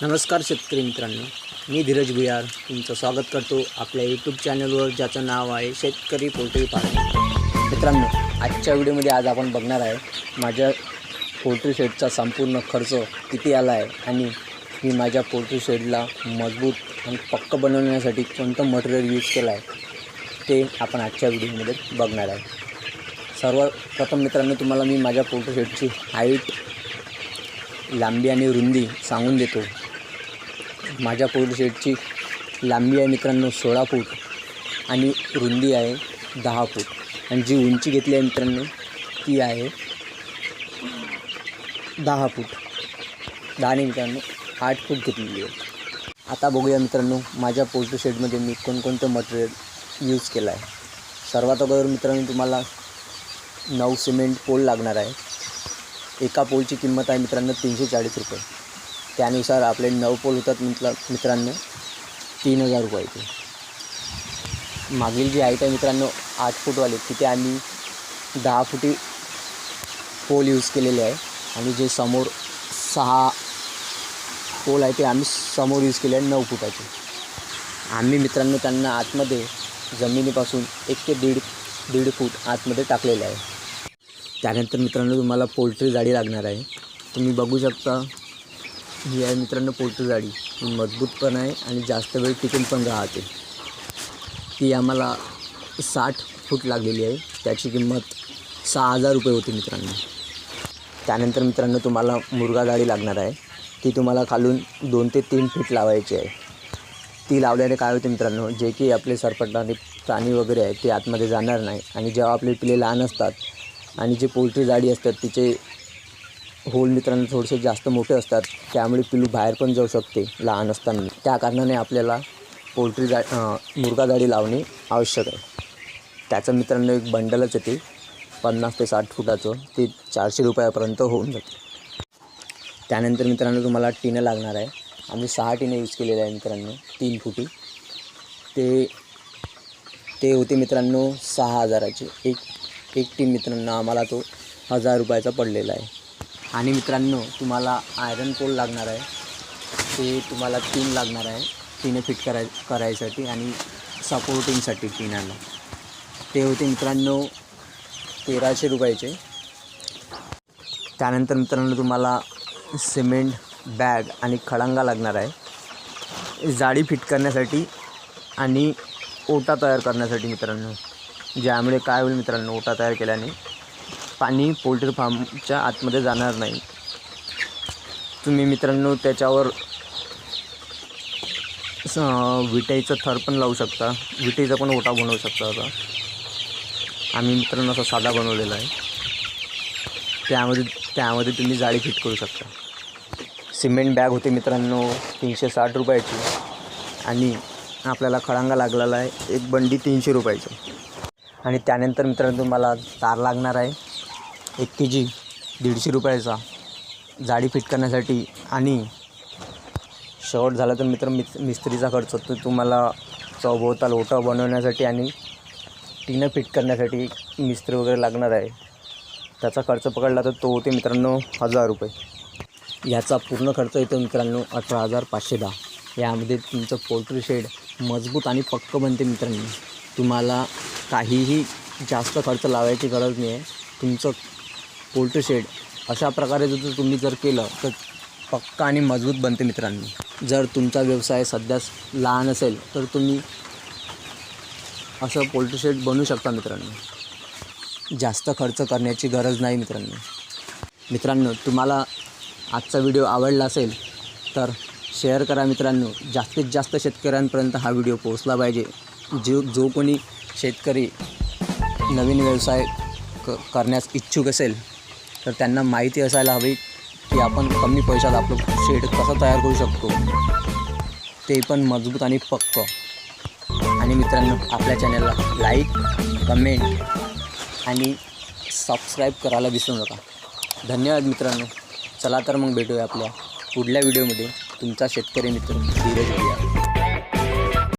नमस्कार शेतकरी मित्रांनो, मी धीरज भुयार तुमचं स्वागत करतो आपल्या यूट्यूब चॅनलवर, ज्याचं नाव आहे शेतकरी पोल्ट्री फार्म. मित्रांनो, आजच्या व्हिडिओमध्ये आज आपण बघणार आहे माझ्या पोल्ट्री शेडचा संपूर्ण खर्च किती आला आहे आणि मी माझ्या पोल्ट्री शेडला मजबूत आणि पक्क बनवण्यासाठी कोणतं मटेरियल यूज केलं आहे ते आपण आजच्या व्हिडिओमध्ये बघणार आहे. सर्वप्रथम मित्रांनो, तुम्हाला मी माझ्या पोल्ट्री शेडची हाईट, लांबी आणि रुंदी सांगून देतो. माझ्या पोल्ट्री शेडची लांबी आहे मित्रांनो 16 फूट आणि रुंदी आहे 10 फूट आणि जी उंची घेतली आहे मित्रांनो ती आहे 10 फूट. 10 नाही मित्रांनो 8 फूट घेतलेली आहे. आता बघूया मित्रांनो माझ्या पोल्ट्री शेडमध्ये मी कोणकोणतं मटेरियल यूज केलं आहे. सर्वात अगोदर मित्रांनो तुम्हाला 9 सिमेंट पोल लागणार आहे. एका पोलची किंमत आहे मित्रांनो 340 रुपये. त्यानुसार आपले 9 पोल होतात मित्रांनो 3000 रुपयाचे. मागील जी हाईट आहे मित्रांनो 8 फूटवाले तिथे आम्ही 10 फुटी पोल यूज केलेले आहे आणि जे समोर 6 पोल आहे ते आम्ही समोर यूज केले आहे 9 फुटाचे. आम्ही मित्रांनो त्यांना आतमध्ये जमिनीपासून 1 ते 1.5 फूट आतमध्ये टाकलेले आहे. त्यानंतर मित्रांनो तुम्हाला पोल्ट्री जाळी लागणार आहे. तुम्ही बघू शकता ही आहे मित्रांनो पोल्ट्री जाळी. ही मजबूत पण आहे आणि जास्त वेळ टिकून पण राहते. ती आम्हाला 60 फूट लागलेली आहे. त्याची किंमत 6000 रुपये होती मित्रांनो. त्यानंतर मित्रांनो तुम्हाला मुर्गा जाळी लागणार आहे. ती तुम्हाला खालून 2 ते 3 फूट लावायची आहे. ती लावल्याने काय होते मित्रांनो, जे की आपले सरपटणारे प्राणी वगैरे आहेत ते आतमध्ये जाणार नाही आणि जेव्हा आपले पिले लहान असतात आणि जे पोल्ट्री जाळी असतात तिचे होल मित्रांनो थोडेसे जास्त मोठे असतात, त्यामुळे पिलू बाहेर पण जाऊ शकते लहान असताना. त्या कारणाने आपल्याला मुर्गा जाळी लावणे आवश्यक आहे. त्याचं मित्रांनो एक बंडलच येते 50 ते 60 फुटाचं, ते 400 रुपयापर्यंत होऊन जाते. त्यानंतर मित्रांनो तुम्हाला टिनं लागणार आहे. आम्ही 6 टिनं यूज केलेले आहे मित्रांनो 3 फुटी. ते होते मित्रांनो 6000चे. एक टीन मित्रांनो आम्हाला तो 1000 रुपयाचा पडलेला आहे. आणि मित्रांनो तुम्हाला आयरन पोल लागणार आहे. ते तुम्हाला 3 लागणार आहे टिने फिट करायसाठी आणि सपोर्टिंगसाठी टिनाला. ते होते मित्रांनो 1300 रुपयाचे. त्यानंतर मित्रांनो तुम्हाला सिमेंट बॅग आणि खडांगा लागणार आहे जाळी फिट करण्यासाठी आणि ओटा तयार करण्यासाठी मित्रांनो. ज्यामुळे काय होईल मित्रांनो, ओटा तयार केल्याने पाणी पोल्ट्री फार्मच्या आतमध्ये जाणार नाही. तुम्ही मित्रांनो त्याच्यावर विटेचं थर पण लावू शकता, विटेचा पण ओटा बनवू शकता. आता आम्ही मित्रांनो असा साधा बनवलेला आहे. त्यामध्ये तुम्ही जाळी फिट करू शकता. सिमेंट बॅग होते मित्रांनो 360 रुपयाची आणि आपल्याला खडांगा लागलेला आहे एक बंडी 300 रुपयाची. आणि त्यानंतर मित्रांनो तुम्हाला तार लागणार आहे 1 kg 150 रुपयाचा जाळी फिट करण्यासाठी. आणि शेवट झाला तर मिस्त्रीचा खर्च तो तुम्हाला चौभोवताल ओटा बनवण्यासाठी आणि टिनं फिट करण्यासाठी मिस्त्री वगैरे लागणार आहे. त्याचा खर्च पकडला तर तो होते मित्रांनो 1000 रुपये. याचा पूर्ण खर्च येतो मित्रांनो 18,510. यामध्ये तुमचं पोल्ट्री शेड मजबूत आणि पक्क बनते मित्रांनो. तुम्हाला काहीही जास्त खर्च लावायची गरज नाही आहे. तुमचं पोल्ट्री शेड अशा प्रकारे तुम्ही जर केलं तर पक्का आणि मजबूत बनते मित्रांनो. जर तुमचा व्यवसाय सध्या लहान असेल तर तुम्ही असं पोल्ट्री शेड बनवू शकता मित्रांनो. जास्त खर्च करण्याची गरज नाही मित्रांनो. तुम्हाला आजचा व्हिडिओ आवडला असेल तर शेअर करा मित्रांनो. जास्तीत जास्त शेतकऱ्यांपर्यंत हा व्हिडिओ पोहोचला पाहिजे. जो कोणी शेतकरी नवीन व्यवसाय करण्यास इच्छुक असेल तर त्यांना माहिती असायला हवी की आपण कमी पैशात आपलं शेड कसं तयार करू शकतो, ते पण मजबूत आणि पक्क. आणि मित्रांनो आपल्या चॅनलला लाईक, कमेंट आणि सबस्क्राईब करायला विसरू नका. धन्यवाद मित्रांनो. चला तर मग भेटूया आपल्या पुढल्या व्हिडिओमध्ये. तुमचा शेतकरी मित्र धीरज भुयार.